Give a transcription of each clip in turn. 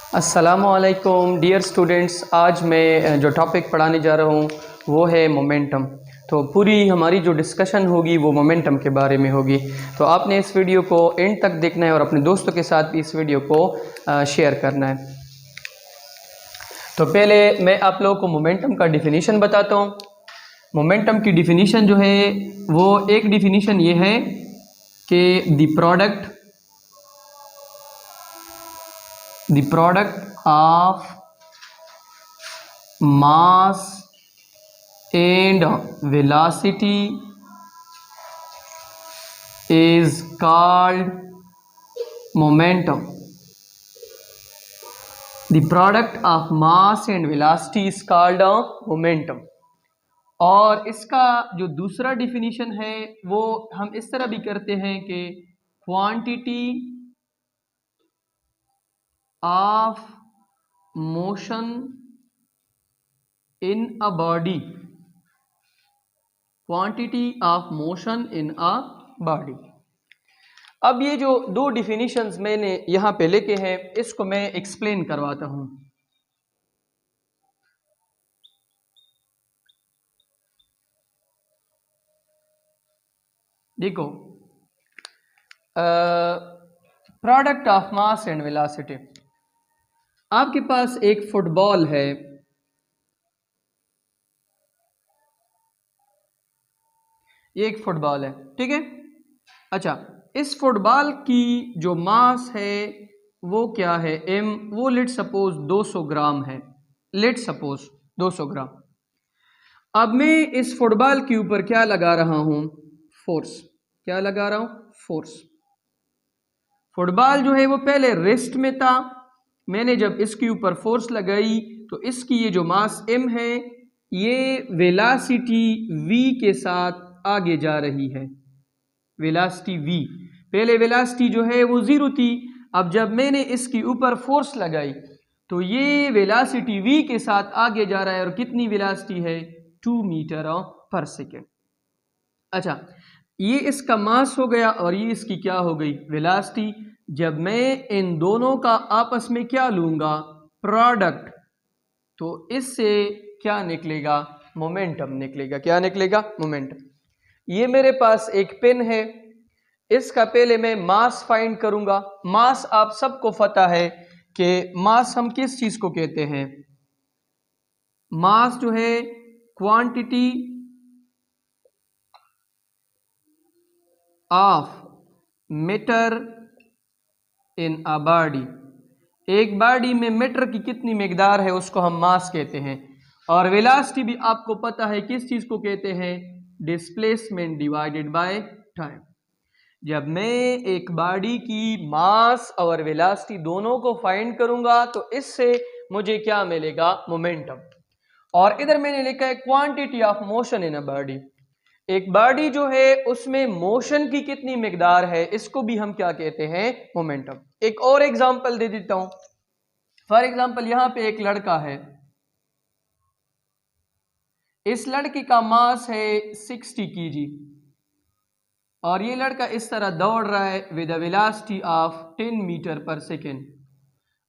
अस्सलामुअलैकुम dear students. आज मैं जो टॉपिक पढ़ाने जा रहा हूँ वो है मोमेंटम। तो पूरी हमारी जो डिस्कशन होगी वो मोमेंटम के बारे में होगी। तो आपने इस वीडियो को एंड तक देखना है और अपने दोस्तों के साथ भी इस वीडियो को शेयर करना है। तो पहले मैं आप लोगों को मोमेंटम का डिफिनीशन बताता हूँ। मोमेंटम की डिफिनीशन जो है वो एक डिफिनीशन ये है कि the product of mass and velocity is called momentum. The product of mass and velocity is called momentum. और इसका जो दूसरा डिफिनीशन है वो हम इस तरह भी करते हैं कि quantity of motion in a body, quantity of motion in a body। अब ये जो दो डिफिनीशंस मैंने यहां पे लिखे हैं इसको मैं एक्सप्लेन करवाता हूं। देखो, product of mass and velocity. आपके पास एक फुटबॉल है, ये एक फुटबॉल है, ठीक है। अच्छा, इस फुटबॉल की जो मास है वो क्या है, m, वो लेट सपोज 200 ग्राम है, लेट सपोज 200 ग्राम। अब मैं इस फुटबॉल के ऊपर क्या लगा रहा हूं, फोर्स। क्या लगा रहा हूं, फोर्स। फुटबॉल जो है वो पहले रेस्ट में था, मैंने जब इसके ऊपर फोर्स लगाई तो इसकी ये जो मास m है ये वेलोसिटी v के साथ आगे जा रही है। वेलोसिटी v, पहले वेलोसिटी जो है वो 0 थी, अब जब मैंने इसके ऊपर फोर्स लगाई तो ये वेलोसिटी v के साथ आगे जा रहा है। और कितनी वेलोसिटी है, 2 मीटर पर सेकेंड। अच्छा, ये इसका मास हो गया और ये इसकी क्या हो गई, वेलोसिटी। जब मैं इन दोनों का आपस में क्या लूंगा, प्रोडक्ट, तो इससे क्या निकलेगा, मोमेंटम निकलेगा। क्या निकलेगा, मोमेंटम। ये मेरे पास एक पेन है, इसका पहले मैं मास फाइंड करूंगा। मास आप सबको पता है कि मास हम किस चीज को कहते हैं, मास जो है quantity of matter in a body. एक बॉडी में मैटर की कितनी मिकदार है उसको हम मास कहते हैं। और वेलोसिटी भी आपको पता है किस चीज को कहते हैं, डिस्प्लेसमेंट डिवाइडेड बाय टाइम। जब मैं एक बॉडी की मास और वेलोसिटी दोनों को फाइंड करूंगा तो इससे मुझे क्या मिलेगा, मोमेंटम। और इधर मैंने लिखा है quantity of motion in a body. एक बॉडी जो है उसमें मोशन की कितनी मिकदार है इसको भी हम क्या कहते हैं, मोमेंटम। एक और एग्जांपल दे देता हूं। फॉर एग्जांपल यहां पे एक लड़का है, इस लड़के का मास है 60 kg और ये लड़का इस तरह दौड़ रहा है with a velocity of 10 metre per second.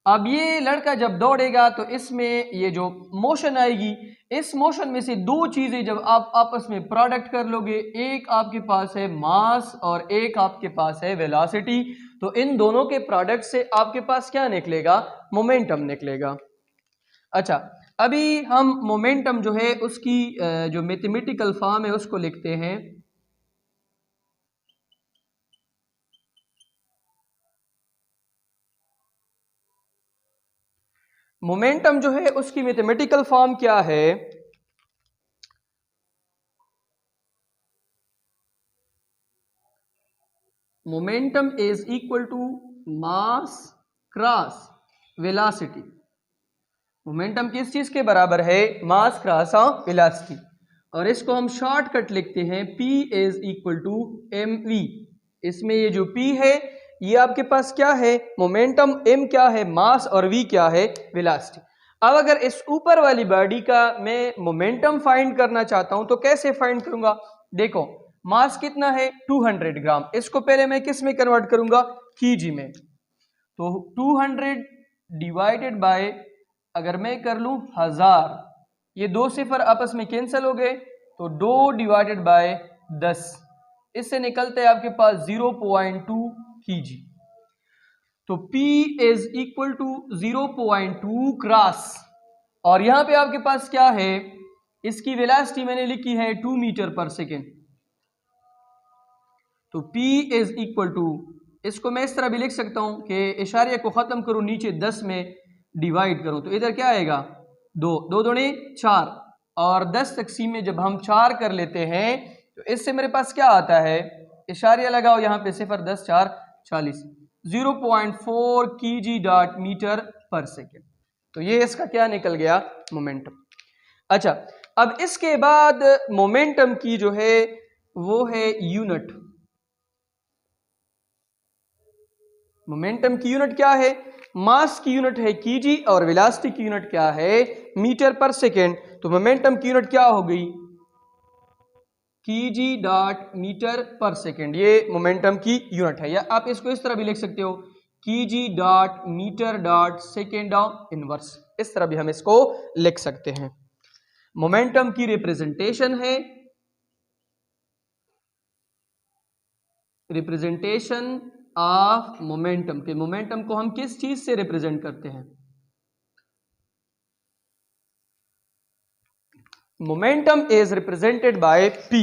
अब ये लड़का जब दौड़ेगा तो इसमें ये जो मोशन आएगी, इस मोशन में से दो चीजें जब आप आपस में प्रोडक्ट कर लोगे, एक आपके पास है मास और एक आपके पास है वेलोसिटी, तो इन दोनों के प्रोडक्ट से आपके पास क्या निकलेगा, मोमेंटम निकलेगा। अच्छा, अभी हम मोमेंटम जो है उसकी जो मैथमेटिकल फॉर्म है उसको लिखते हैं। मोमेंटम जो है उसकी मैथमेटिकल फॉर्म क्या है, momentum is equal to mass cross velocity. Momentum किस चीज के बराबर है, मास क्रॉस वेलोसिटी। और इसको हम शॉर्टकट लिखते हैं P is equal to mv। इसमें ये जो P है ये आपके पास क्या है, मोमेंटम, m क्या है, मास, और v क्या है, वेलोसिटी। अब अगर इस ऊपर वाली बॉडी का मैं मोमेंटम फाइंड करना चाहता हूं तो कैसे फाइंड करूंगा, देखो मास कितना है 200 ग्राम, इसको पहले मैं किस में कन्वर्ट करूंगा, kg में। तो 200 डिवाइडेड बाय, अगर मैं कर लूं 1000, ये दो सिफर आपस में कैंसिल हो गए, तो 2 डिवाइडेड बाय 10, इससे निकलते हैं आपके पास 0.2 kg। तो P is equal to 0.2 cross, और यहां पे आपके पास क्या है, इसकी वेलोसिटी मैंने लिखी है 2 मीटर पर सेकेंड। तो P इज इक्वल टू, इसको मैं इस तरह भी लिख सकता हूं कि इशारे को खत्म करूं, नीचे 10 में डिवाइड करूं, तो इधर क्या आएगा 2, 2 दूनी 4, और 10 तकसीम में जब हम 4 कर लेते हैं तो इससे मेरे पास क्या आता है, इशारिया लगाओ यहाँ पे, 0 10 4 40, 0.4 kg/मीटर/सेकेंड। तो ये इसका क्या निकल गया, मोमेंटम। अच्छा, अब इसके बाद मोमेंटम की जो है वो है यूनिट। मोमेंटम की यूनिट क्या है, मास की यूनिट है kg और वेलोसिटी की यूनिट क्या है, मीटर पर सेकेंड। तो मोमेंटम की यूनिट क्या हो गई, kg/मीटर/सेकेंड, ये मोमेंटम की यूनिट है। या आप इसको इस तरह भी लिख सकते हो, kg/मीटर/सेकेंड इनवर्स, इस तरह भी हम इसको लिख सकते हैं। मोमेंटम की रिप्रेजेंटेशन है, रिप्रेजेंटेशन ऑफ मोमेंटम, के मोमेंटम को हम किस चीज से रिप्रेजेंट करते हैं, momentum is represented by P।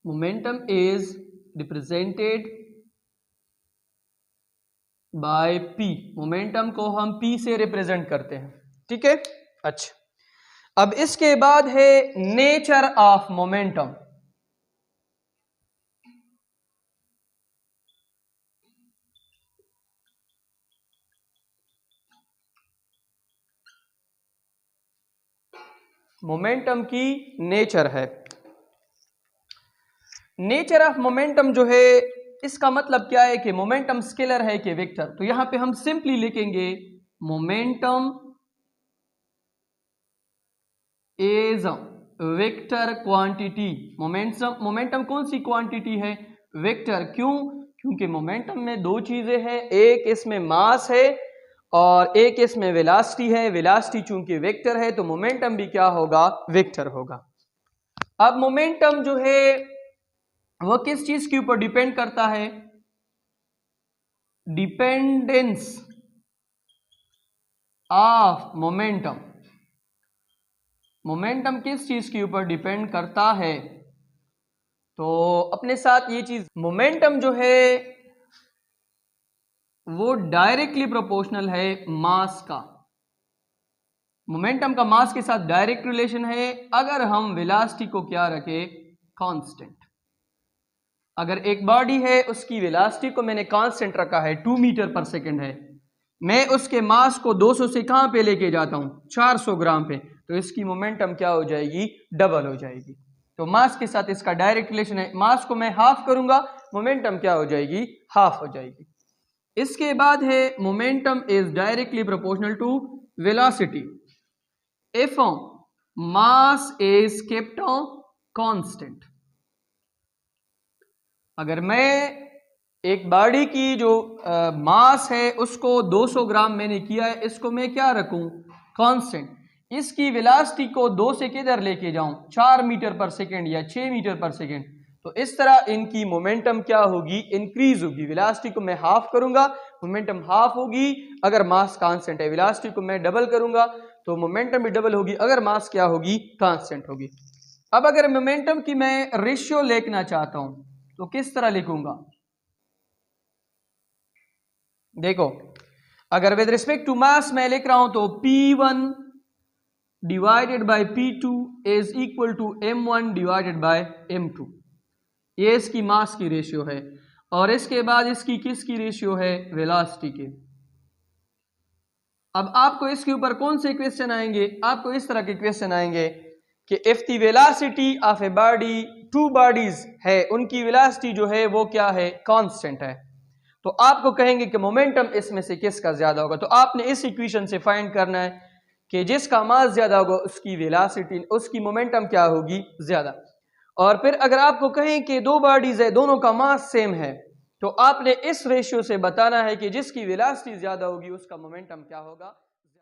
Momentum is represented by P, momentum को हम P से रिप्रेजेंट करते हैं, ठीक है। अच्छा, अब इसके बाद है नेचर ऑफ मोमेंटम। मोमेंटम की नेचर है, नेचर ऑफ मोमेंटम जो है इसका मतलब क्या है कि मोमेंटम स्केलर है कि वेक्टर। तो यहां पे हम सिंपली लिखेंगे momentum is vector quantity. Momentum कौन सी क्वांटिटी है, वेक्टर। क्यों, क्योंकि मोमेंटम में दो चीजें हैं, एक इसमें मास है और एक इसमें वेलोसिटी है। वेलोसिटी चूंकि वेक्टर है तो मोमेंटम भी क्या होगा, वेक्टर होगा। अब मोमेंटम जो है वो किस चीज के ऊपर डिपेंड करता है, डिपेंडेंस ऑफ मोमेंटम। मोमेंटम किस चीज के ऊपर डिपेंड करता है, तो अपने साथ ये चीज, मोमेंटम जो है वो डायरेक्टली प्रोपोर्शनल है मास का। मोमेंटम का मास के साथ डायरेक्ट रिलेशन है अगर हम वेलोसिटी को क्या रखें, कांस्टेंट। अगर एक बॉडी है उसकी वेलोसिटी को मैंने कांस्टेंट रखा है, 2 मीटर पर सेकेंड है, मैं उसके मास को 200 से कहां पे लेके जाता हूं, 400 ग्राम पे, तो इसकी मोमेंटम क्या हो जाएगी, डबल हो जाएगी। तो मास के साथ इसका डायरेक्ट रिलेशन है, मास को मैं हाफ करूंगा, मोमेंटम क्या हो जाएगी, हाफ हो जाएगी। इसके बाद है momentum is directly proportional to velocity if mass is kept constant. अगर मैं एक बॉडी की जो मास है उसको 200 ग्राम मैंने किया है, इसको मैं क्या रखूं, कांस्टेंट, इसकी वेलोसिटी को 2 से किधर लेके जाऊं, 4 मीटर पर सेकेंड या 6 मीटर पर सेकेंड, तो इस तरह इनकी मोमेंटम क्या होगी, इंक्रीज होगी। वेलोसिटी को मैं हाफ करूंगा, मोमेंटम हाफ होगी। अगर मास कांस्टेंट है, वेलोसिटी को मैं डबल करूंगा तो मोमेंटम भी डबल होगी अगर मास क्या होगी, कांस्टेंट होगी। अब अगर मोमेंटम की मैं रेशियो लिखना चाहता हूं तो किस तरह लिखूंगा, देखो, अगर विद रिस्पेक्ट टू मास मैं लिख रहा हूं तो P1 divided by P2 is equal to M1 divided by M2। ये इसकी मास की रेशियो है, और इसके बाद इसकी किसकी रेशियो है, वेलोसिटी की। अब आपको इसके ऊपर कौन से क्वेश्चन आएंगे, आपको इस तरह के क्वेश्चन आएंगे कि if the velocity of a body, 2 bodies है, उनकी वेलोसिटी जो है वो क्या है, कांस्टेंट है, तो आपको कहेंगे कि मोमेंटम इसमें से किसका ज्यादा होगा। तो आपने इस इक्वेशन से फाइंड करना है कि जिसका मास ज्यादा होगा उसकी वेलोसिटी, उसकी मोमेंटम क्या होगी, ज्यादा। और फिर अगर आपको कहें कि 2 बॉडीज है, दोनों का मास सेम है, तो आपने इस रेशियो से बताना है कि जिसकी वेलोसिटी ज़्यादा होगी उसका मोमेंटम क्या होगा।